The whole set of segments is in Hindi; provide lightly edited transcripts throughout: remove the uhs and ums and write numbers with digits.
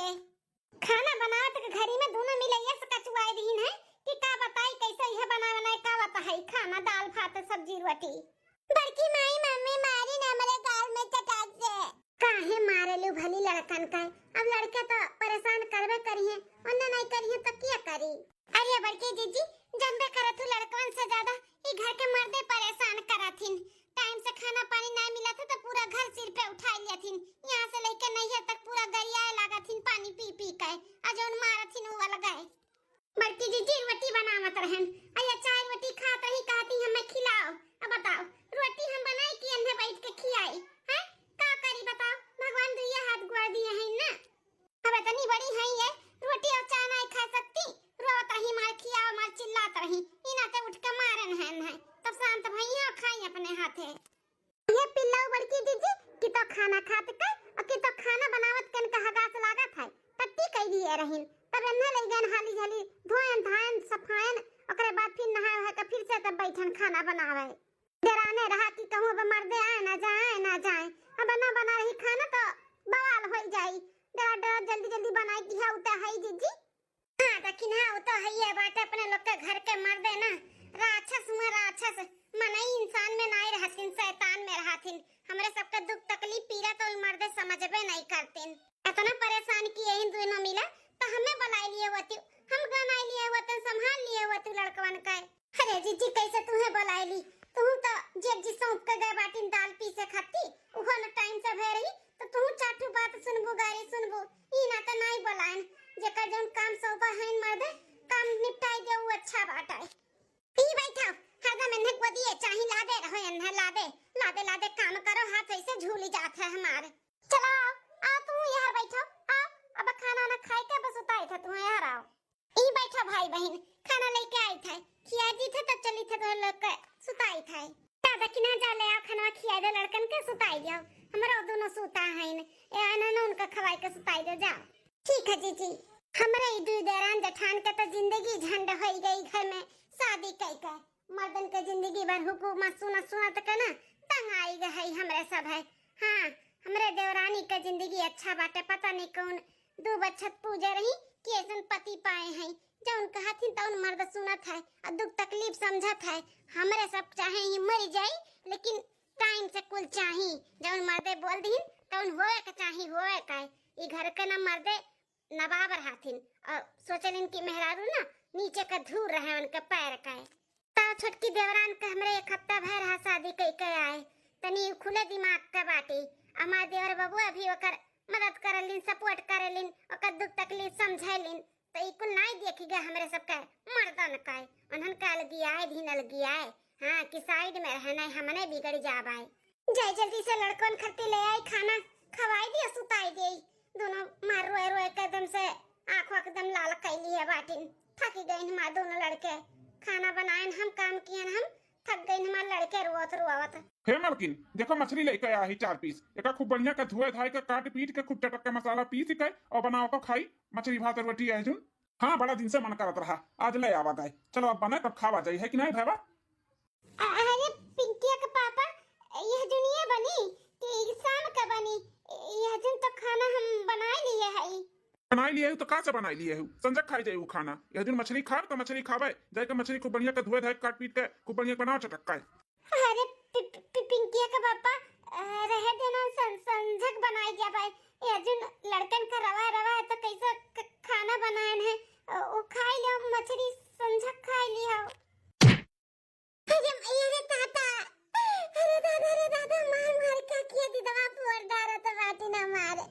के खाना बनावत के घरी में दोनों मिलैया से कचुआई दीन है कि का बताई कैसे यह बनाए का बताई खाना दाल भात सब्जी रोटी। बड़की माई मम्मी मारी ना मेरे गाल में चटाक से। काहे मारे लू भली लड़कन का, अब लड़के तो परेशान करबे करिए वरना नहीं करिए तो क्या करी। अरे बड़की जीजी जंबे करत हूं लड़कन से ज्यादा ई घर के मर्दे परेशान करथिन। टाइम से खाना पानी नहीं मिला था तो पूरा घर सिर पे उठा लियाथिन, यहां से लेके नैया तक पूरा गरियाए लागथिन पानी पी पी के आ जौन मारथिन वो लगाए। बड़की जीजी रोटी बनावत रहन अया चाय रोटी खात रही कहती हमें खिलाओ। अब बताओ रोटी हम बनाई कि अंधे बैठ के खियाई हैं, का करी बताओ। भगवान दुइया हाथ गोड़ दिए हैं ना, अब इतनी बड़ी है ये रोटी और चाय नहीं खा सकती, रोत रही मार खियाओ मार चिल्लात रही इना के उठ के मारन है तब शांत भैया खाई अपने हाथे। ये पिल्लाऊ बड़की जीजी कि तो खाना खात के और कि तो खाना बनावत कन का हगास लागत है टट्टी कई दिए रहिन तब अन्ना ले गन हाली हाली धोयन धान सफायन ओकरे बाद फिर नहाए है के फिर से तब बैठन खाना बनावे। डराने रहा कि कहूं बे मर्दे आए ना जाए अब ना बना रही खाना तो बवाल हो जाई। डरा डरा जल्दी जल्दी बनाई कि है उता है जीजी। हां लेकिन हां उता है ये बात अपने लोग के घर के मर्दे ना राक्षस मनई इंसान में नहीं रहतिन शैतान में रहतिन। हमरे सबका दुख तकलीफ पीड़ा तो मर्दे समझबे नहीं करतिन। इतना परेशान किए इन दोनों मिला तो हमें बुला लिए होती, हम गनाई लिए होते संभाल लिए होती लड़कवन का। अरे जीजी कैसे तुम्हें बुला ली, तुम तो जेब जी सौंप के गए बाटिन दाल पी से खाती उहो न टाइम से भे रही तो तुम चाटू बात सुनबो गारी सुनबो ई ना तो नहीं बुलाएन। जेकर जौन काम सौंपा है मर्दे काम निपटाई दे वो अच्छा बात है। ई बैठो हरदम इन्हें को दिए चाहे लादे रहो इन्हें लादे काम करो हाथ ऐसे झूली जात है हमारे। चलो आओ तुम यार बैठो आओ अब खाना ना खाए के बस उताई थे तुम यार आओ। ई बैठो भाई बहन खाना लेके आई थे खिया दी थे तब चली थे तो लोग के सुताई थे दादा कि ना जा ले आओ खाना खिया दे लड़कन के सुताई दियो हमरा दोनों सुता है ए आना ना उनका खवाई के सुताई दे जाओ। ठीक है जीजी हमरे दू दरान जठान के तो जिंदगी झंड हो गई घर में शादी कई के मर्दन के जिंदगी भर हुकूमत सुना तक ना तंग आई गई हमरे सब है। हाँ हमरे देवरानी का जिंदगी अच्छा बाटे पता नहीं कौन दो बच्चत पूजे रही कि ऐसन पति पाए हैं जौन कहथिन तौन मर्द सुनत है और दुख तकलीफ समझत है। हमरे सब चाहे ही मर जाई लेकिन टाइम से कुल चाही जौन मर्दे बोल दीन तौन होए के चाही होए का। ई घर के ना मर्दे नवाब रहथिन और सोचलिन कि मेहरारू ना नीचे का धूर रहे उनके पैर का। ता छोटकी देवरान के हमरे एक हफ्ता भर रहा शादी कई के आए तनी खुले दिमाग के बाटी हमार देवर बबुआ भी ओकर मदद करलिन सपोर्ट करलिन ओकर दुख तकलीफ समझैलिन तो ई कुल नहीं देखी गए हमरे सब के मर्दन का उन्हन काल गियाए ढिनल गियाए। हां कि साइड में रहना हमने बिगड़ जाबाई जय जल्दी से लड़कन खत्ती ले आई खाना खवाई दिया सुताई दे दोनों मार रोए एकदम से आंखों एकदम लाल कैली है बाटिन थक गए हमार दोनों लड़के खाना बनाए हम काम किए हम थक गए हमार लड़के रोवत। हे मलकिन देखो मछली लेके आया ही 4 पीस एका खूब बढ़िया का धोए धाय का काट पीट के खूब चटक के मसाला पीस के और बनाओ को खाई मछली भात और रोटी है जुन। हाँ बड़ा दिन से मन करत रहा आज ले आवा गए चलो अब बने तब खावा जाई है कि नहीं भावा। अरे पिंकिया के पापा यह दुनिया बनी कि शाम का बनी यह दिन तो खाना हम बना लिए है बनाई लिए तो का से बनाई लिए संजक खाई जाई खाना यह दिन मछली खा तो मछली खावे जाए के मछली खूब बढ़िया का धोए धाय काट पीट के खूब बढ़िया बनाओ चटक का। अरे पिंकिया का पापा रहे देना संजक बनाई जा भाई ये दिन लड़कन का रवा है तो कैसे खाना बनाए है वो खाई लियो मछली संजक खाई लियो। अरे दादा मार का किया दी दवा पोर डारा तो बाटी ना मारे।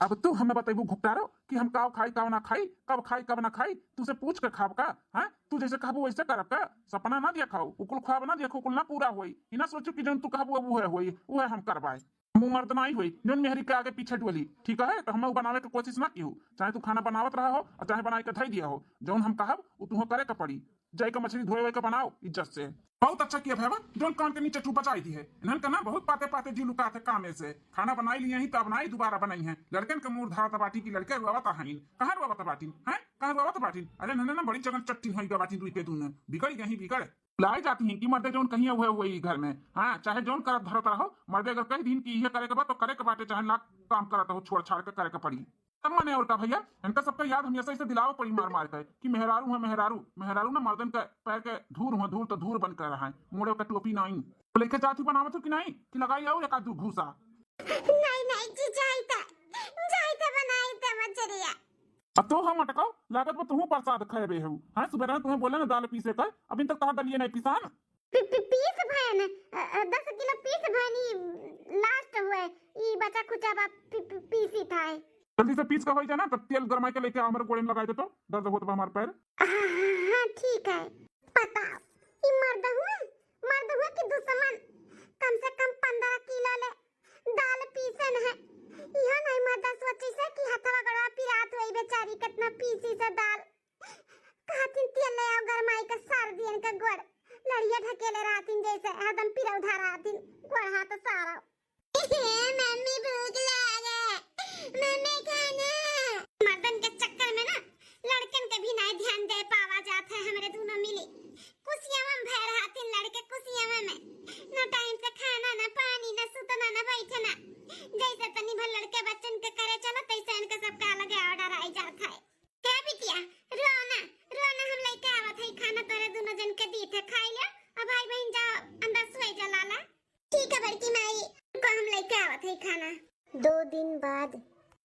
अब तू हमें बताइबू घुपटारो कि हम काव खाई काव ना खाई कब ना खाई तुझसे पूछ के खाब का। हां तू जैसे कहबू वैसे करब का सपना ना दिखाओ उकुल ख्वाब ना देखो कुल ना पूरा होई ई ना सोचू कि जन तू कहबू वो है होई वो है हम करवाए मुंह मर्द नहीं हुई जन मेहरी के आगे पीछे डोली ठीक है तो हम बनावे के कोशिश ना की चाहे तू खाना बनावत रहा हो और चाहे बनाई के धई दिया हो जौन हम कहब वो तू करे के पड़ी जाई के मछली धोए के बनाओ इज्जत से। बहुत अच्छा किया भैया जौन कान के नीचे चू बचाई दी है इन्हन का ना बहुत पाते जी लुका थे कामे से खाना बनाई लिए ही तब बनाई दोबारा बनाई है लड़कन के मुंह धारा बाटी की लड़के रुआवत हईन कहां रुआवत बाटिन हैं कहां रुआवत बाटिन अरे नन्ना ना बड़ी जगह चट्टी हई बाटिन दुई पे दून बिगड़ गई बिगड़ लाई जाती हैं कि मर्दे जौन कहीं हुए हुए घर में। हाँ चाहे जौन करत धरत रहो मर्दे अगर कई दिन की ये करे के बाद तो करे के बाटे चाहे लाख काम करत हो छोड़ छाड़ के करे के पड़ी। माने और का भैया, इनका सबका याद हमेशा इसे दिलाओ पड़ी मार मार कर कि मेहरारू है मेहरारू मेहरारू ना मर्दन का पैर के धूर हुआ धूर तो धूर बन कर रहा है, मोड़े का टोपी नहीं तो लेके जाती बनावत हो कि नहीं कि लगाई आओ एक आधू घूसा। नहीं नहीं जी जाइता बनाई त मचरिया। अब तो हम अटकाओ लागत में तुम्हें प्रसाद खेबे हो। हाँ सुबह तुम्हें बोले ना दाल पीसे कर, अभी तक कहा दलिए नहीं पिसा ना। पीस भैन 10 किलो पीस भैनी लास्ट हुए ई बचा खुचा बा पीसी था। जल्दी से पीस का हो जाना, तब तेल गरमाई के लेके आओ, हमारे गोड़े में लगा दे तो दर्द होता है हमारे पैर। हाँ ठीक है। पता ई मर्द हुआ कि दुश्मन कम से कम 15 किलो ले दाल पीसन है। यह नहीं मर्द सोची से कि हथवा गड़वा पिरात होई बेचारी कितना पीसी से दाल कहतिन तेल ले आओ गरमाई का सार दियन का गोड़ लड़िया ढकेले रातिन जैसे एकदम पिरा उठा रातिन गोड़ हाथ सारा। मम्मी भूख लगा मम्मी खाना। मर्दन के चक्कर में ना लड़कन के भी नहीं ध्यान दे पावा जाता है। हमारे दोनों मिली कुसिया में भैर हाथिन लड़के कुसिया में ना टाइम से खाना ना पानी ना सुतना ना बैठना। जैसे तनी भर लड़के बच्चन के करे चलो तैसे इनका सबका अलग ऑर्डर आई जाता है। क्या बिटिया रोना हम लेके आवत है खाना तोरे दोनों जन के दी थे खाई ले। अब भाई बहन जाओ अंदर सोए जा लाला। ठीक है बड़की माई को हम लेके आवत है खाना। 2 दिन बाद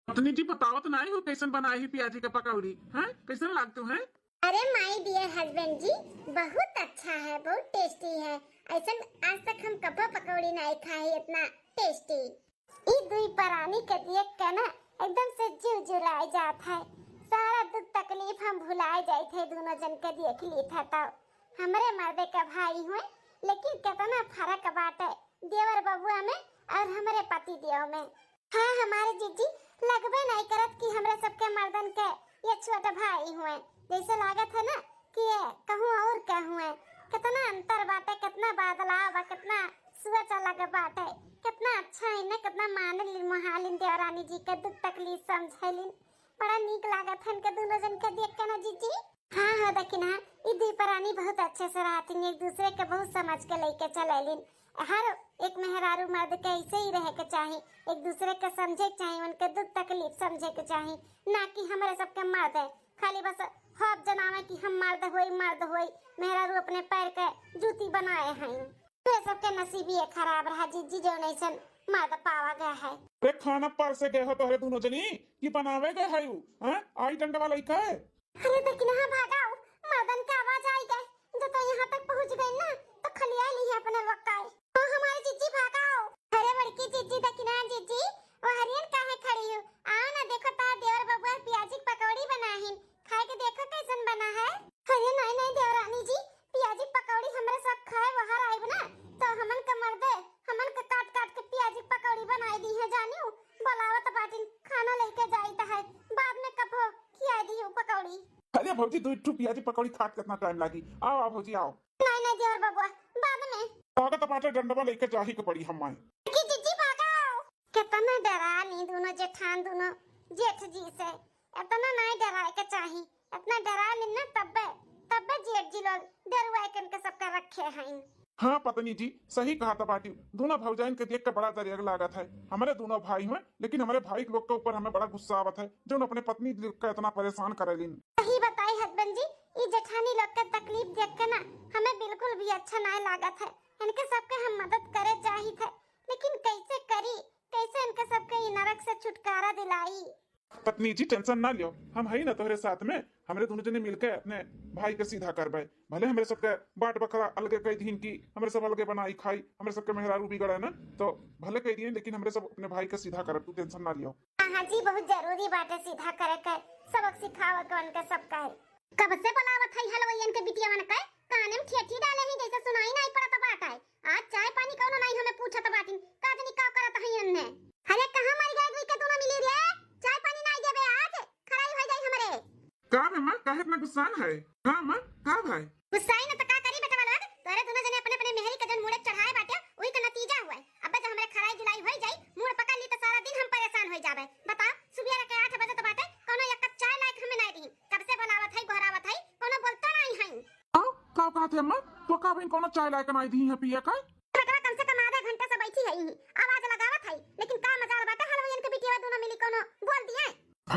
पत्नी जी बताओ तो नहीं हो कैसन बनाई है प्याजी का पकौड़ी, हैं कैसन लागतो है? अरे माय डियर हस्बैंड जी बहुत अच्छा है, बहुत टेस्टी है। ऐसा आज तक हम कभी पकौड़ी नहीं खाई इतना टेस्टी। ई दुई परानी के देख के ना एकदम से जीव जुड़ाई जात है। सारा दुख तकलीफ हम भुलाए जाए थे दोनों जन के देख ली था। तब हमारे मर्दे का भाई हुए लेकिन कितना फर्क बाटे देवर बबुआ में और हमारे पति देव में। हाँ हमारे जीजी लगबे नहीं करत कि हमरे सबके मर्दन के ये छोटे भाई हुए। जैसे लागत है ना कि ये कहूँ और क्या हुए। कितना अंतर बाटे, कितना बदलाव बा, कितना सोच अलग बाटे, कितना अच्छा है ना, कितना मानलिन महालिन देवरानी जी के दुख तकलीफ समझलिन। बड़ा नीक लागत है इनके दोनों जन के देख के ना जीजी। हाँ देखी ना ई दुई परानी बहुत अच्छे से रहतिन, एक दूसरे के बहुत समझ के लेके चलेलिन। हर एक मेहरारू मर्द के ऐसे ही रहे के चाहिए, एक दूसरे के समझे के चाहिए, उनके दुख तकलीफ समझे के चाहिए, ना कि हमारे सबके मर्द है खाली बस हब जनावे कि हम मर्द होई मेहरारू अपने पैर के जूती बनाए हैं। तो सबके नसीब ये खराब रहा जीजी जो नहीं मर्द पावा गया है। रे खाना पर से गए हो तोरे दोनों जनी कि बनावे गए है यू हैं आई डंडा वाला का है। अरे देखना हाँ भागाओ मर्दन की आवाज आई गई जब तो यहाँ तक पहुँच गई ना तो खलिया ली है अपने वक्काए। तो हमारी जीजी भागाओ। अरे बड़की जीजी देखना जीजी वो हरियन काहे खड़ी हो, आओ ना देखो तार देवर बबुआ प्याजी पकौड़ी बनाहिन, खाए के देखो कैसन बना है। अरे नहीं देवरानी जी प्याजी पकौड़ी हमारे सब खाए बाहर आई बना तो हमन का मर्दे हमन का काट के प्याजी पकौड़ी बनाई दी है। जानियो बोलावत बाटिन खाना लेके जाईता है बाद में कब खिया दी हो पकौड़ी। अरे भौजी दो टू प्याजी पकौड़ी खात कितना टाइम लागी, आओ आओ भौजी आओ। नहीं देवर बबुआ बाद में काका टमाटर डंडा लेके जाही के पड़ी हम आए। की जीजी भागाओ। कितना डरानी दोनों जेठान दोनों जेठ जी से, इतना नहीं डराए के चाहिए, इतना डरा लेना तब्बे जेठ जी लोग डरवाए के सबका रखे हैं। हाँ पत्नी जी सही कहा था बाटी, दोनों भौजाइन के देख के बड़ा दरिया लागत है। हमारे दोनों भाई हैं लेकिन हमारे भाई लोग के ऊपर हमें बड़ा गुस्सा आवत है जो अपने पत्नी का इतना परेशान करेलिन। सही बताई हस्बैंड जी ये जेठानी लोग के तकलीफ देख के ना हमें बिल्कुल भी अच्छा नहीं लागत है। इनके सबके हम मदद करे चाहिए थे लेकिन कैसे करी, कैसे इनके सबके ये नरक से छुटकारा दिलाई। पत्नी जी टेंशन ना लियो, हम है ना तुम्हारे साथ में, हमारे दोनों जने मिलकर अपने भाई के सीधा करबे। भले हमारे सबके बाट बकरा अलगे कह दीन की हमारे सब अलगे बनाई खाई, हमारे सबके मेहरारू बिगड़ा है ना तो भले कह दिए लेकिन हमारे सब अपने भाई के सीधा करब, तू टेंशन ना लियो। हाँ जी बहुत जरूरी बात है सीधा करे के सबक सिखावे के उनके सबका है। कब से बुलावत है हलवैयन के बिटिया मन के काने में ठेठी डाले ही जैसे सुनाई नहीं पड़त बात है। आज चाय पानी कौनो नहीं हमें पूछत बाटिन काजनी का करत है इनने। अरे कहां मर गए दुई के दोनों मिली रे, चाय पानी नहीं देबे आज खराई हो जाई हमरे। का मां काहे इतना गुस्सा है? हां मां का भाई गुस्सा ही न त का करी बेटा वाला तोरे दोनों जने अपने अपने मेहरी के जन मुड़े चढ़ाए बाटे ओई का नतीजा हुआ। अब जब हमरे खराई जुलाई हो जाई मुड़ पकड़ ली तो सारा दिन हम परेशान हो जाबे। बता सुबह के 8 बजे तो बाटे कोनो एक कप चाय लायक हमें नहीं दी, कब से बुलावत है घोरावत है कोनो बोलता नहीं है। का कहत है मां तो का बिन कोनो चाय लायक नहीं दी है पिए का? बेटा कम से कम आधा घंटा से बैठी है आवाज लगावत है लेकिन का मजाल बाटे हलवैयन के बिटिया दोनों मिली कोनो बोल दिए।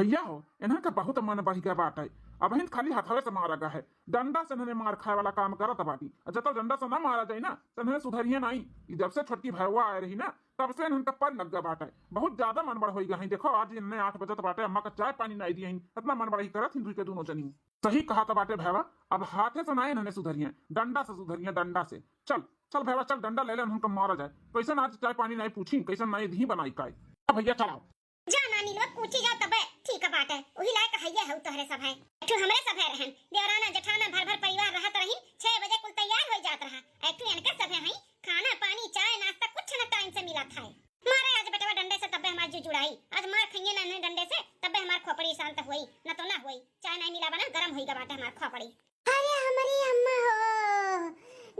भैया हो इन्हें का बहुत मन बढ़ गया बात है। अब हिन खाली हथवे से मारा गया है, डंडा से इन्हें मार खाए वाला काम करत बाटी। जब तक डंडा से ना मारा जाए ना तो इन्हें सुधरिए नहीं। जब से छोटकी भैया आ रही ना तब से इनका पर लग गया बाटे, बहुत ज्यादा मन बढ़ हो गया है। देखो आज इन्हें 8 बजे बाटे अम्मा का चाय पानी नहीं दिए, इतना मन बढ़ी करत हिंदू के दोनों जनी। सही कहा था बाटे भैया, अब हाथे से ना इन्हें सुधरिए, डंडा से सुधरिए, डंडा से। चल चल भैया चल, डंडा ले ले, हमको मारा जाए। कैसे आज चाय पानी नहीं पूछी, कैसे नहीं धी बनाई काय। भैया चलाओ जा नानी लोग पूछी जा तबे ठीक बात है। वही लायक हइया है तोहरे सब है, एकठू हमरे सब है रहन देवराना जेठाना भर भर परिवार रहत रही। 6 बजे कुल तैयार हो जात रहा, एकठू इनके सब है खाना पानी चाय नाश्ता कुछ न टाइम से मिलत है। मारे आज बेटवा डंडे से तबे हमार जो जुड़ाई, आज मार खइए ना डंडे से तबे हमार खोपड़ी शांत होई, न तो ना होई। चाय नहीं मिला बना गरम होई बाटे हमार खोपड़ी। अरे हमारी अम्मा हो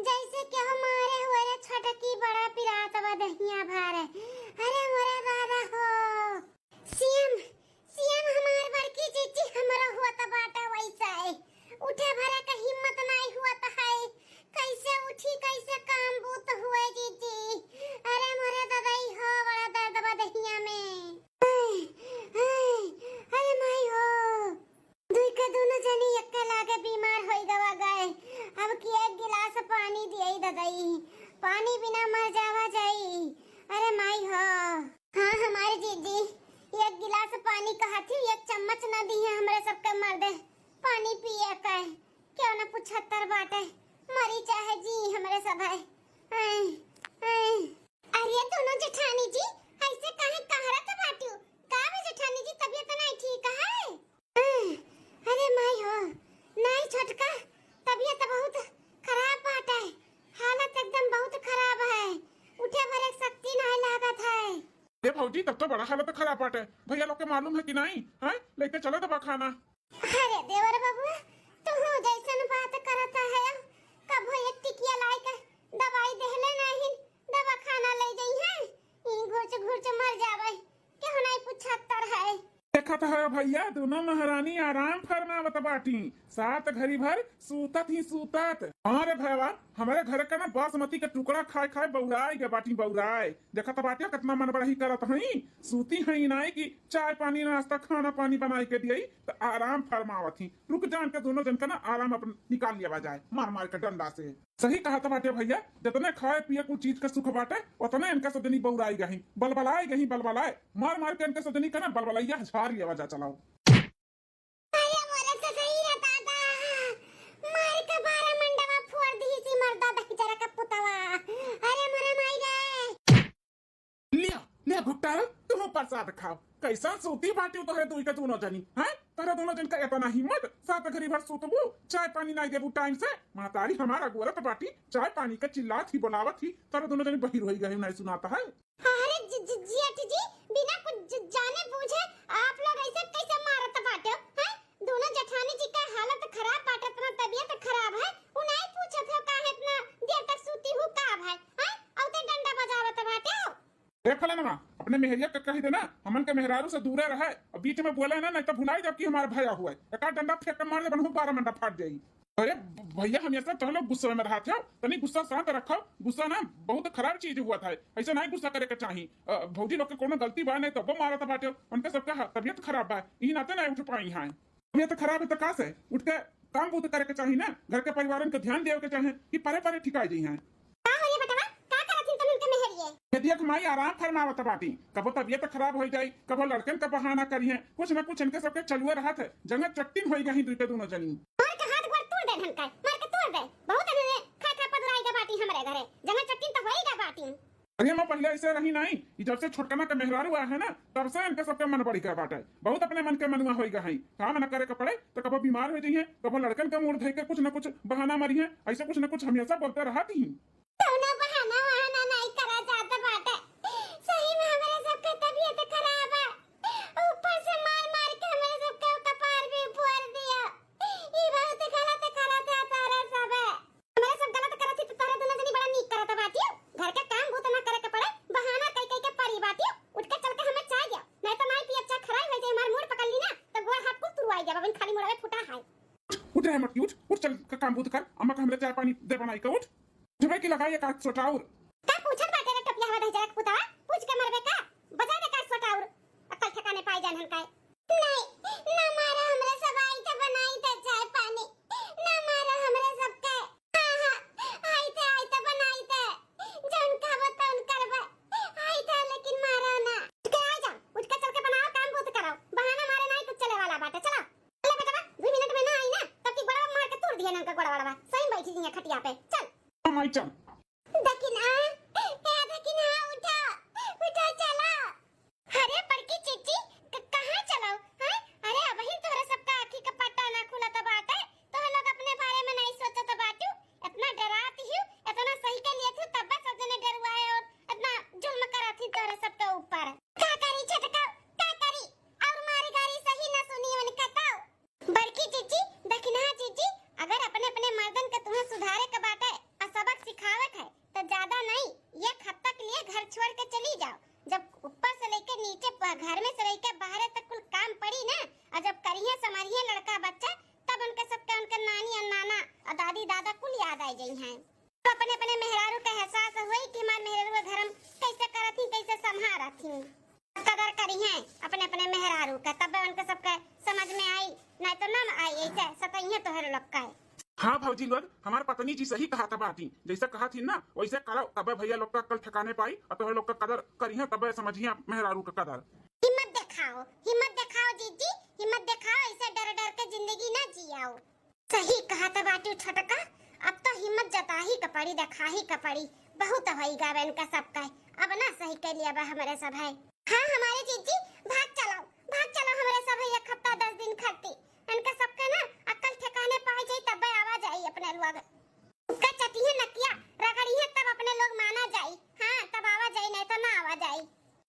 जैसे कि हमारे हुए छोटकी बड़ा पिरात बदहिया भार। अरे मोरे दादा हो सीएम सीएम हमार बड़की जीजी हमरा हुआ त बाटा वैसा है, उठे भरे का हिम्मत नहीं हुआ त है। कैसे उठी कैसे काम बूत हुए जीजी। अरे मोरे दादाई हो बड़ा दर्द बदहिया में। अरे माई हो दुई के दोनों जनी एक्के लागे बीमार होई गवा गए। अब की एक गिलास पानी दिए दादाई, पानी बिना मर जावा जाई। अरे माई हो हाँ हमारे जीजी एक गिलास पानी कहा थी, एक चम्मच न दी है हमरे सबके मर्दे पानी पिए का क्यों न 75 बाटे मरी चाहे जी हमरे सब है। अरे दोनों जेठानी जी ऐसे काहे कहरत बाटू, का भी जेठानी जी तबीयत नहीं ठीक है। अरे माई हो नहीं छोटका तबीयत बहुत खराब बाटे, हालत एकदम बहुत खराब है, उठे भरे शक्ति नहीं लागत है। ए भौजी तब तो बड़ा हालत खराब बाटे, भैया लोग के मालूम है कि नहीं है, लेके चलो दवा खाना। अरे देवर बाबू तू जैसन बात करता है, कब एक टिकिया लाई के दवाई देहले नहीं, दवा खाना ले गई है ई घुच घुच मर जावे क्यों नहीं 75 है। देखा था भैया दोनों महारानी आराम फरमावत बाटी, सात घड़ी भर सूतत ही सूतत। अरे भैया हमारे घर का ना बासमती का टुकड़ा खाए खाए बौराई के बाटी बौराई। देखा तो बाटिया कितना मन बढ़ी करत हई, सूती हई नाई की चाय पानी नाश्ता खाना पानी बनाई के दियई तो आराम फरमावत ही। रुक जान के दोनों जन का ना आराम अपन निकाल लिया जाए मार मार के डंडा से। सही कहा था बाटे भैया, जितने खाए पिए कुछ चीज का सुख बाटे उतने इनका सदनी बौराई गही बलबलाई गही बलबलाए मार मार के इनके सदनी का ना बलबलैया झाड़ लिया जा। चलाओ अरे मोरे तो सही रहता था मार के 12 मंडवा फोड़ दी सी मर्दा दही जरा का पुतवा। अरे मोरे माई रे लिया लिया भुट्टा तुम प्रसाद खाओ। कैसा सूती बाटी तो है दुई के दोनों जनी हैं, तारा दोनों जन का इतना हिम्मत सात घड़ी भर सूतबू चाय पानी नहीं देबू टाइम से। मातारी हमारा गोरत बाटी चाय पानी का चिल्लात ही बोलावत ही, तारा दोनों जनी बहिर होई गए नहीं सुनाता है। अरे जेठ जी बिना कुछ जाने बूझे आप लोग ऐसे कैसे मारत बाटे हैं। दोनों जेठानी जी का हालत खराब बाटे, इतना तबीयत खराब है, उ नहीं पूछत हो काहे इतना देर तक सूती हूं का है हैं, औते डंडा बजावत बाटे। ए फलाना अपने मेहरिया का कह देना हमन के मेहरारू से दूर रहे और बीच में बोला ना नहीं तो भुलाई जबकि हमारा भैया हुआ है, एक डंडा फेंक के मार दे बनहु 12 मंडा फाट जाएगी। अरे भैया हम ऐसा तो लोग गुस्से में रहा थे, तनी गुस्सा शांत रखो, गुस्सा ना बहुत खराब चीज हुआ था, ऐसा नहीं गुस्सा करे के चाहिए। भौजी लोग के कोनो गलती बा नहीं तो वो मारा था बाटे, उनके सबका तबीयत खराब बा ई नाते नहीं उठ पाई है। तबीयत खराब है तो का से उठ के काम बहुत करे के चाहिए ना, घर के परिवार के ध्यान देवे के चाहिए कि परे परे ठिकाई दी है। यदि माई आराम फरमावत बाटी, कबो तबीयत खराब हो जाई कबो लड़कन का बहाना करिए, कुछ न कुछ इनके सबके चलुए रहा थे, जंगल चट्टिन होई गई दुई के दोनों जनी। मार के हाथ गोड़ तोड़ दे ढंका, मार के तोड़ दे, बहुत इन्होंने खा खा पदराई का बाटी हमरे घरे, जंगल चट्टिन तो होई गा बाटी। अरे मैं पहले ऐसे रही नहीं, जब से छोटकना के मेहरारू आया है ना तब से इनके सबके मन बढ़ी गया बाटे, बहुत अपने मन के मनुआ होई गई। काम न करे के पड़े तो कबो बीमार हो जाइए, कबो लड़कन का मूड धई के कुछ न कुछ बहाना मारी है, ऐसे कुछ न कुछ हमेशा बोलते रहती हैं। कौनो बहाना वहाना नहीं करा जाता बाटे, सही में हमारे सबके तबीयत खराब है, ऊपर से मार मार के हमारे सबके कपार भी फोड़ दिया। ये बहुत गलत करत है तारे सब, हमारे सब गलत करत है तो तारे दोनों जनी बड़ा नीक करत बाटी। घर के काम बहुत ना करे के पड़े, बहाना कई कई के परी बाटी, उठ के चल के हमें चाय दिया, नहीं तो माई पी अच्छा खराई हो जाए, हमार मुंह पकड़ ली ना तो गोड़ हाथ को तुरवाई जा, बबन खाली मुड़ावे फुटा है। उठ रहे मत उठ चल का काम बूत कर, अम्मा का हमरे चाय पानी दे बनाई का उठ जुबे की लगाई एक आध सोटाउर का पूछत बाटे रे टपिया हवा दे जरा पुता पूछ के मरबे का बजा दे का सोटाउर अकल ठिकाने पाई जान हन काय नहीं बाटे चला ले बेटा 2 मिनट में ना आई ना तब की बड़ा मार के तोड़ दिया ना का गोड़ा वाला सही बैठी जी खटिया पे चल माई चल दकिना उठा उठा चला अरे बड़की चिच्ची कहां चलाओ हैं अरे अबही तोरे सबका आंखी का पट्टा ना खुला त बाटे तो लोग अपने बारे में नहीं सोचत बाटू इतना डराती हूं इतना सही के लिए थी तब सब जने डरवाए और इतना जुल्म करा थी तोरे सबके ऊपर का करी छटका का करी और मारी गाड़ी सही ना सुनी मन कहताओ बड़की चिच्ची दकिना चिच्ची अगर अपने अपने मर्दन के तुम्हें सुधारे के बाटे और सबक सिखावत है तो ज्यादा नहीं ये हद तक लिए घर छोड़ के चली जाओ जब ऊपर से लेकर नीचे घर में से लेकर बाहर तक कुल काम पड़ी ना और जब करिए समरिए लड़का बच्चा तब उनके सबके उनके नानी और नाना और दादी दादा कुल याद आ गई हैं तो अपने अपने मेहरारू का एहसास हुई कि हमारे मेहरारू धर्म कैसे करत थी कैसे संभाल थी कदर करी हैं अपने अपने मेहरारू का तब उनके सबके समझ में आई नहीं तो ना आई ऐसे सतइए तो हर लोग का हाँ भौजी लोग हमारे पत्नी जी सही कहा था बाती जैसे कहा थी ना वैसे करो तब भैया लोग का कल ठिकाने पाई और तो लोग का कदर करिए तब समझिए मेहरारू का कदर हिम्मत दिखाओ जीजी हिम्मत दिखाओ ऐसे डर डर के जिंदगी ना जियाओ सही कहा था बाटू छटका अब तो हिम्मत जता ही का पड़ी दिखा ही का पड़ी बहुत होई गावे इनका सबका अब ना सही के लिए अब हमारे सब है हाँ हमारे जीजी भाग चलो हमारे सब है एक हफ्ता 10 दिन खट्टी इनका सबका ना अकल ठिकाने पाई जाई तब आवाज आई अपने लोग उसका चटी है नकिया रगड़ी है तब अपने लोग माना जाई हाँ तब आवाज आई नहीं तो ना आवाज आई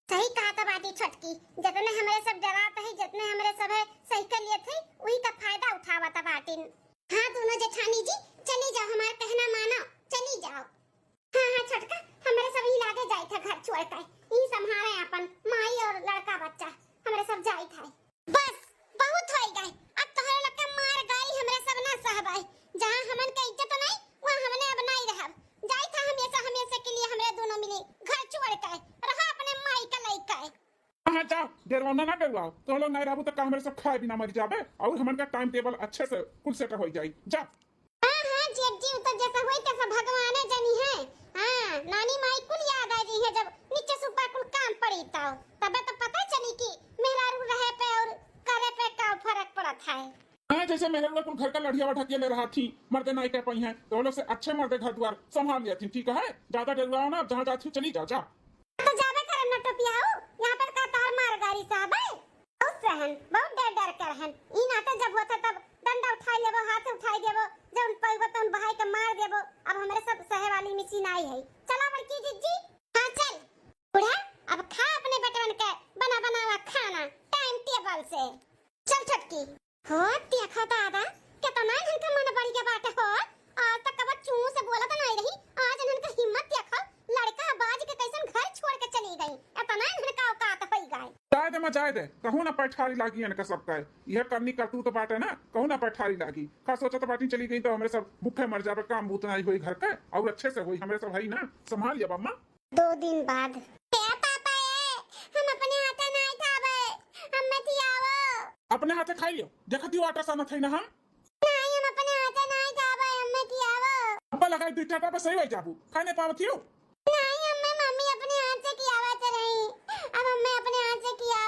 सही कहा था बाटी छटकी जितने हमारे सब डराते हैं जितने हमारे सब है सही के लिए थे वही का फायदा उठावा था बाटिन हाँ दोनों जेठानी जी चली जाओ हमारा कहना मानो चली जाओ हाँ छटका हमारे सब ही लागे जाए था घर छोड़ कर ही संभाले अपन माई और लड़का बच्चा हमारे सब जाए था बस बहुत हो गए अब तो हर लड़का मार गाली हमारे सब ना सहबाई जहां हमन का इज्जत नहीं वहां हमने अब नहीं रहब जाई था हमेशा के लिए हमारे दोनों मिले घर छोड़ कर रहा अपने माई का लइका हाँ जाओ डरवाना ना डरवाओ तो लोग नहीं रहू तो का हमारे सब खाए बिना मर जावे और हमन का टाइम टेबल अच्छे से कुल सेट हो जाई जा हाँ जी तो जैसा होई तैसा भगवान जनी है हाँ नानी माई कुल याद आ गई है जब नीचे से ऊपर कुल काम पड़ी तब तो पता चली कि मेहरारू रहे पे और करे पे का फर्क पड़त है हाँ जैसे मेरे लोग घर का लड़िया ढकिया ले रहा थी मर्दे नहीं कह पाई हैं तो वो लोग से अच्छे मर्दे घर द्वार संभाल लिया थी ठीक है ज्यादा डरवाओ ना जहाँ जाती चली जाओ जा तो जावे करम न टोपियाओ यहाँ पर का तार मार गाड़ी साहब है बहुत सहन बहुत डर कर रहन ई नाते जब होता तब डंडा उठाई लेबो हाथ उठाई देबो जब पैगो तन बहाई के मार देबो अब हमारे सब सहे वाली मशीन आई है चला बड़की जीजी हां चल बूढ़ा अब खा अपने बेटवन के बनावा खाना टाइम टेबल से चल छटकी हो देखा दादा कितना घंटा मन बड़ी के बात हो आज तक कब चू से बोला तो नहीं रही आज इनका हिम्मत देखो लड़का बाज के कैसन घर छोड़ के चली गई इतना इनका औकात होई गई जाए दे कहूँ ना पैठारी लागी इनका सबका यह करनी करतू तो बाटे ना कहूँ ना पैठारी लागी का सोचा तो बाटी चली गई तो हमारे सब भूखे मर जावे काम भूत नहीं हुई घर का और अच्छे से हुई हमारे सब है ना संभाल लिया अम्मा 2 दिन बाद पापा हम अपने हाथ नहीं खावे हम मत आवो अपने हाथे खाई लियो देखा दियो आटा साना थे ना हम नहीं हम अपने हाथ नहीं खावे हम मत आवो अब्बा लगाई दुई टाटा पे सही हो जाबू खाने पावत हियो नहीं मम्मी अपने हाथ से किया हुआ तो नहीं अब हमें अपने हाथ से किया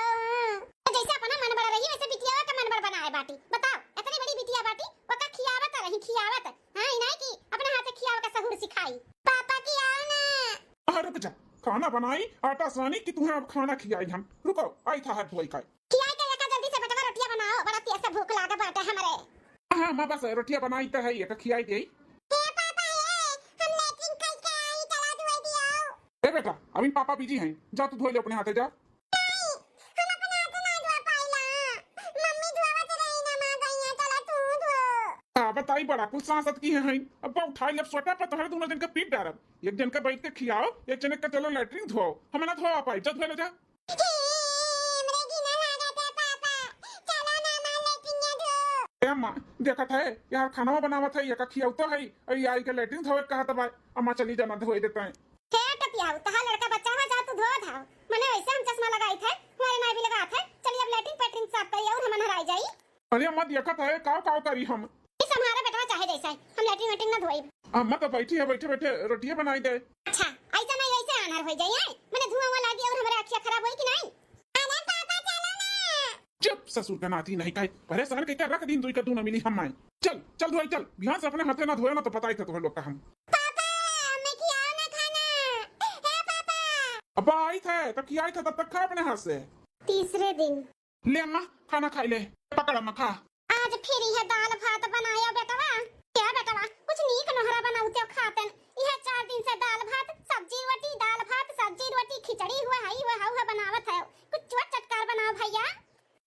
जैसे अपना मन बड़ा रही वैसे बिटिया का मन बड़ा बनाए बाटी बताओ इतनी बड़ी बिटिया बाटी वो का खियावत रही खियावत हां नहीं की अपने हाथ से खियाव का सहूर सिखाई पापा की आओ ना रुक जा खाना बनाई आटा सानी कि तुम्हें अब खाना खिलाई हम रुको आई था हाथ धोई खाई खिलाई के लेकर जल्दी से बेटा रोटियां बनाओ बड़ा तेज से भूख लागे बाटे हमारे हां मां बस रोटियां बनाई तो है ये का खिलाई देई बेटा अभी पापा बिजी हैं जा तू धो ले अपने हाथे जा बताई बड़ा कुछ सांसद की है अब उठाई ले सोटा पर तोहरे दोनों जन का पीट डारब एक जन का बैठ के खियाओ एक जन का चलो लैट्रिन धो हमें ना धोआ पाई जा धो ले जा अम्मा देखा था यार खाना बनावा था ये का खियाओ तो है और ये आई के लैट्रिन धोए कहा था भाई अम्मा चली जाना धोए देते हैं पियाओ तहा लड़का बच्चा है जा तू धो धाओ मने वैसे हम चश्मा लगाई थे तुम्हारे नाई भी लगा थे चलिए अब लैट्रिन पैट्रिन साफ करिए और हम नहराई जाई अरे अम्मा देखा था काव करी हम इस हमारा बेटा चाहे जैसा है हम लैट्रिन वैट्रिन ना धोई अम्मा तो बैठी है बैठे बैठे रोटियां बनाई दे अच्छा ऐसा नहीं ऐसे आनर हो जाए मने धुआं लगी और हमारे आंखें खराब होई कि नहीं अरे पापा चलो ना चुप ससुर का नाती नहीं कहे परेशान के क्या रख दिन दुई का दूना मिली हम आए चल चल धोई चल ध्यान से अपने हाथे ना धोए ना तो पता ही था तुम्हें लोग का हम पापा मैं खिलाओ ना खाना हे पापा। अब आई थे तब की आई था तब तक खा अपने हाथ से तीसरे दिन ले अम्मा खाना खाई ले पकड़ अम्मा खा आज फिर यह दाल भात बनाया बेटवा। क्या बेटवा कुछ नीक नोहरा बनाउते खातन यह 4 दिन से दाल भात सब्जी रोटी दाल भात सब्जी रोटी खिचड़ी हुआ बनावत है कुछ चोट चटकार बनाओ भैया।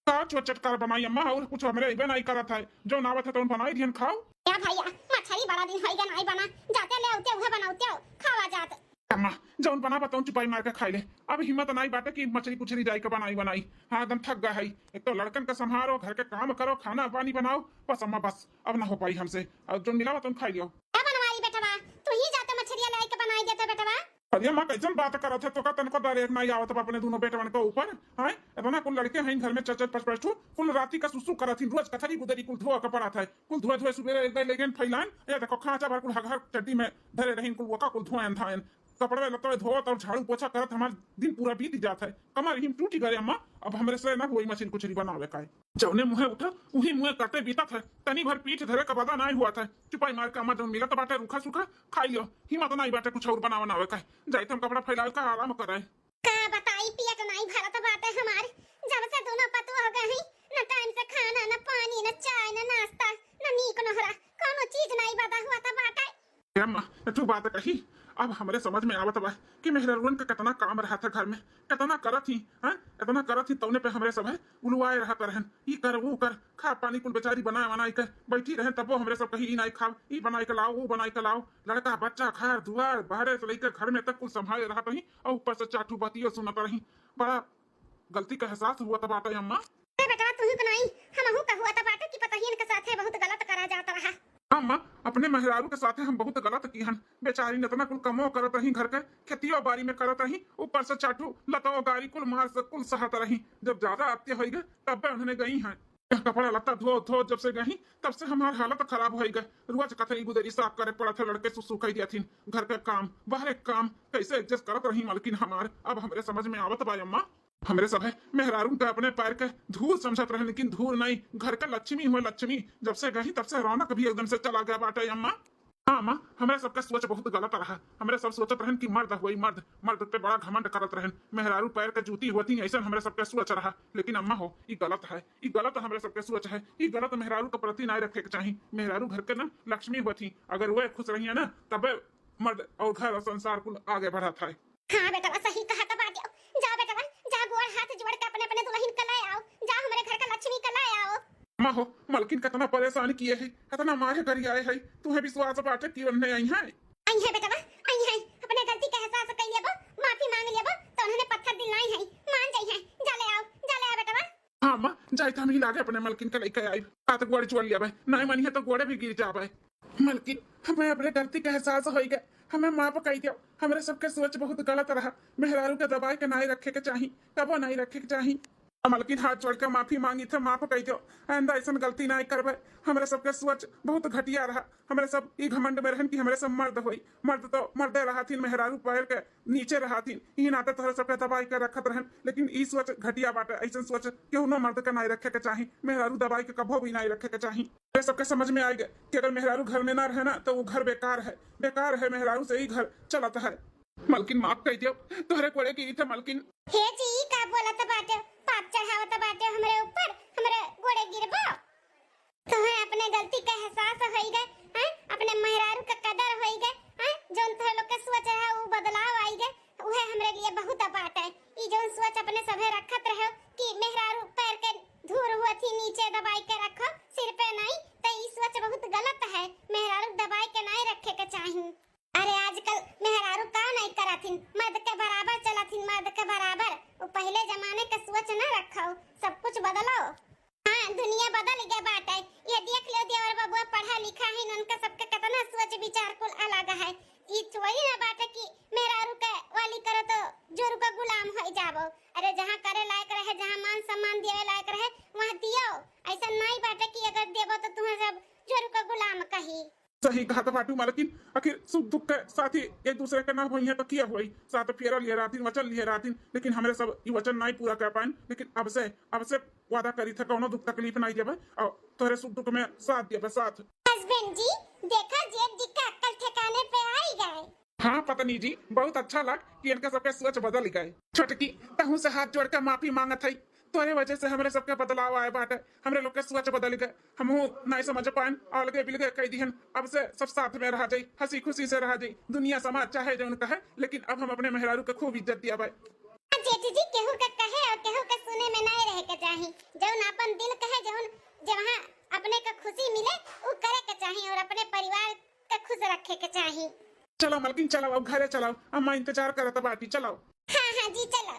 का चटकार बनाई अम्मा और कुछ हमरे इबे नहीं करत है जो नावत है तो बनाई दियन खाओ। क्या भैया मछली बड़ा दिन होइगा नहीं बना जाते ले आउते उहे बनाउते खावा जात। अम्मा जौन बना बताऊं चुपाई मार के खाई ले अब हिम्मत नहीं बाटे कि मछली कुछली जाई के बनाई हाँ एकदम थक गए है एक तो लड़कन का संभालो घर के काम करो खाना पानी बनाओ बस अम्मा बस अब ना हो पाई हमसे अब जो मिला तुम खाई लियो। क्या बनवाई बेटवा तू ही जाते मछलियां लाई के बनाई देते बेटवा। अरे अम्मा कैसन बात करत है तो का तनको डर एक नहीं आवत अपने दोनों बेटवन के ऊपर हैं इतना कुल लड़के हैं घर में चचर पच कुल राती का सुसु करत हिन रोज कथरी गुदरी कुल धोआ के पड़ा था कुल धोए सुबह एक लेगन फैलान ये देखो खांचा भर कुल हर चड्डी में धरे रहीन कुल वका कुल धोएन धाएन कपड़े लत्ते धोत और झाड़ू पोछा करत हमार दिन पूरा बीत जाता है कमर हिम टूटी गए अम्मा अब हमरे से ना वही मशीन कुछ बनावे का जौने मुहे उठा वही मुहे करते बीता था तनी भर पीठ धरे का बदा नहीं हुआ था चुपाई मार के अम्मा जौन मिला तो बाटे रूखा सूखा खाई लियो हिम्मत नहीं बाटे कुछ और बनावे का जाए हम कपड़ा फैलावे का आराम करे का बताई पियत नहीं भरत बाटे हमार जब से दोनों पतु हो गए न टाइम से खाना न पानी न चाय न नाश्ता न नीक नहरा कोनो चीज नहीं बता हुआ था बाटे। अम्मा तू बात कही अब हमारे समझ में आवत बा कि मेहररुन का कितना काम रहा था घर में कितना करत ही हैं इतना करत ही तौने पे हमरे सब है उलवाए रहत रहन ई कर वो कर खा पानी कुल बेचारी बनाए के बैठी रहन तब वो हमरे सब कही ई नहीं खाओ ई बनाई के लाओ वो बनाई के लाओ लड़का बच्चा घर दुआर बाहर से लेकर घर में तक कुल संभाले रहत रही और ऊपर से चाटू बातियों सुनत रही बड़ा गलती का एहसास हुआ था बाटे अम्मा। बेटा तू ही तो नहीं हमहू का हुआ था बाटे कि पता ही इनके साथ बहुत गलत करा जाता रहा। अम्मा अपने मेहरारू के साथ हम बहुत गलत की हन बेचारी इतना कुल कमो करत रही घर के खेतियों बाड़ी में करत रही ऊपर से चाटू लतो गाड़ी कुल मार से कुल सहत रही जब ज्यादा आते हो गए तब उन्होंने गई हैं कपड़ा लत्ता धो जब से गई तब से हमारी हालत खराब हो गई रोज कथई गुदरी साफ करे पड़ा था लड़के सुसु कही दिया थी घर के काम बाहर काम कैसे एडजस्ट करत रही मालकिन हमार अब हमारे समझ में आवत बा अम्मा हमरे सब है मेहरारू का अपने पैर के धूल समझत रहे लेकिन धूल नहीं घर का लक्ष्मी हुए लक्ष्मी जब से गई तब से रौनक भी एकदम से चला गया बाटे अम्मा। हाँ अम्मा हमारे सबका सोच बहुत गलत रहा हमारे सब सोचत रहन कि मर्द हुई मर्द पे बड़ा घमंड करत रहन मेहरारू पैर के जूती होती ऐसा हमारे सबका सोच रहा लेकिन अम्मा हो ये गलत है ये गलत हमारे सबके सोच है ये गलत मेहरारू के प्रति नहीं रखे के चाहिए मेहरारू घर के ना लक्ष्मी होती अगर वह खुश रही है ना तब मर्द और घर और संसार को आगे बढ़ा था। हाँ बेटा सही कहा था बात जा बेटा जा गोड़ हाथ जोड़ के अपने अपने दुल्हन का लाए आओ जा हमारे घर का लक्ष्मी का लाए आओ। माँ हो मलकिन कितना परेशान किए है कितना मारे करी आए है तुम्हें विश्वास बाटे की बनने आई है बेटा आई है अपने गलती का एहसास कर लिया माफी मांग लिया तो उन्होंने पत्थर दिल नहीं है मान जाई है जा ले आओ बेटा। हाँ माँ जाए तो हम ही लागे अपने मलकिन का लेकर आई आ तो गोड़े चोड़ लिया भाई नहीं मनी है तो गोड़े भी गिर जा भाई मलकिन हमें अपने गलती का एहसास हो गया हमें माफ कही दियो हमारे सबके सोच बहुत गलत रहा मेहरारू के दबाई के नहीं रखे के चाहिए तब नहीं रखे के चाहिए मलकिन हाथ जोड़ के माफी मांगी थे माफ कही दियो आइंदा ऐसा गलती नहीं करबे हमारे सबके सोच बहुत घटिया रहा हमारे सब ई घमंड में रहन कि हमारे सब मर्द हुई मर्द तो मर्दे रहा थी मेहरारू पैर के नीचे रहा थी ई नाते तोहरे सबके दबाई के रखत रहन लेकिन ई सोच घटिया बाटे ऐसा सोच केहू न मर्द के नहीं रखे के चाहिए मेहरारू दबाई के कभो भी नहीं रखे के चाहिए। ये सबके समझ में आएगा कि अगर मेहरारू घर में ना रहे ना तो वो घर बेकार है मेहरारू से ही घर चलता है। मलकिन माफ कही दियो तोहरे कोड़े की थे मलकिन हे जी का बोलत बाटे पाप चढ़ावत बाटे हमरे ऊपर हमरे गोड़े गिरबो तोहरे अपने गलती का एहसास होई गए हैं अपने मेहरारू का कदर होई गए हैं जोन तोहरे लोग के सोच है वो बदलाव आई गए वह हमरे लिए बहुत बात है ई जोन सोच अपने सभे रखत रहो कि मेहरारू पैर के धूर हुआ थी नीचे दबाई के रखो सिर पे नहीं तो ई सोच बहुत गलत है मेहरारू दबाई के नहीं रखे के चाहिए। अरे आजकल मेहरारू का नहीं कराथिन मर्द के बराबर चलाथिन मर्द के बराबर वो पहले जमाने का सोच न रखो सब कुछ बदलो। हाँ दुनिया बदल गई बात है ये देख लो देवर बाबू पढ़ा लिखा है उनका सबके कितना सोच विचार कुल अलग है ई चोरी ना बात है कि मेहरारू के वाली करो तो जोरू का गुलाम हो जाबो। अरे जहाँ करे लायक रहे जहाँ मान सम्मान देवे लायक रहे वहाँ दियो ऐसा नहीं बात है कि अगर देबो तो तुम्हें सब जोरू का गुलाम कही। सही कहा था बाटू मालकिन, आखिर सुख दुख के साथी एक दूसरे के ना भइया तो किया हुई साथ फेरा लिए रातिन वचन लिए रातिन, लेकिन हमरे सब ये वचन नहीं पूरा कर पाए। लेकिन अब से वादा करी था कौनो दुख तकलीफ नहीं देबे और तोरे सुख दुख में साथ देबे साथ। हस्बैंड जी देखा जेठ जी का अक्ल ठिकाने पे आई गए। हाँ पत्नी जी, बहुत अच्छा लग कि इनका सबके सोच बदल गए। छोटकी तहु से हाथ जोड़ कर माफी मांगत है, तोरे वजह से हमरे सबके बदलाव आए बाटे, हमरे लोग के सोच बदल गए, हम नहीं समझ पाए अलगे बिलगे कह दिहन। अब से सब साथ में रह जाई, हंसी खुशी से रह जाई, दुनिया समाज चाहे जो उनका है, लेकिन अब हम अपने मेहरारू के खूब इज्जत दिया भाई। जेठ जी केहू का कहे और केहू का सुने में नहीं रहे के चाही, जौन अपन दिल कहे जौन जहाँ अपने का खुशी मिले वो करे के चाही और अपने परिवार का खुश रखे के चाही। चलो मलकिन चलो अब घरे चलाओ, अम्मा इंतजार करत बाटी, चलाओ। हाँ हाँ जी चलो।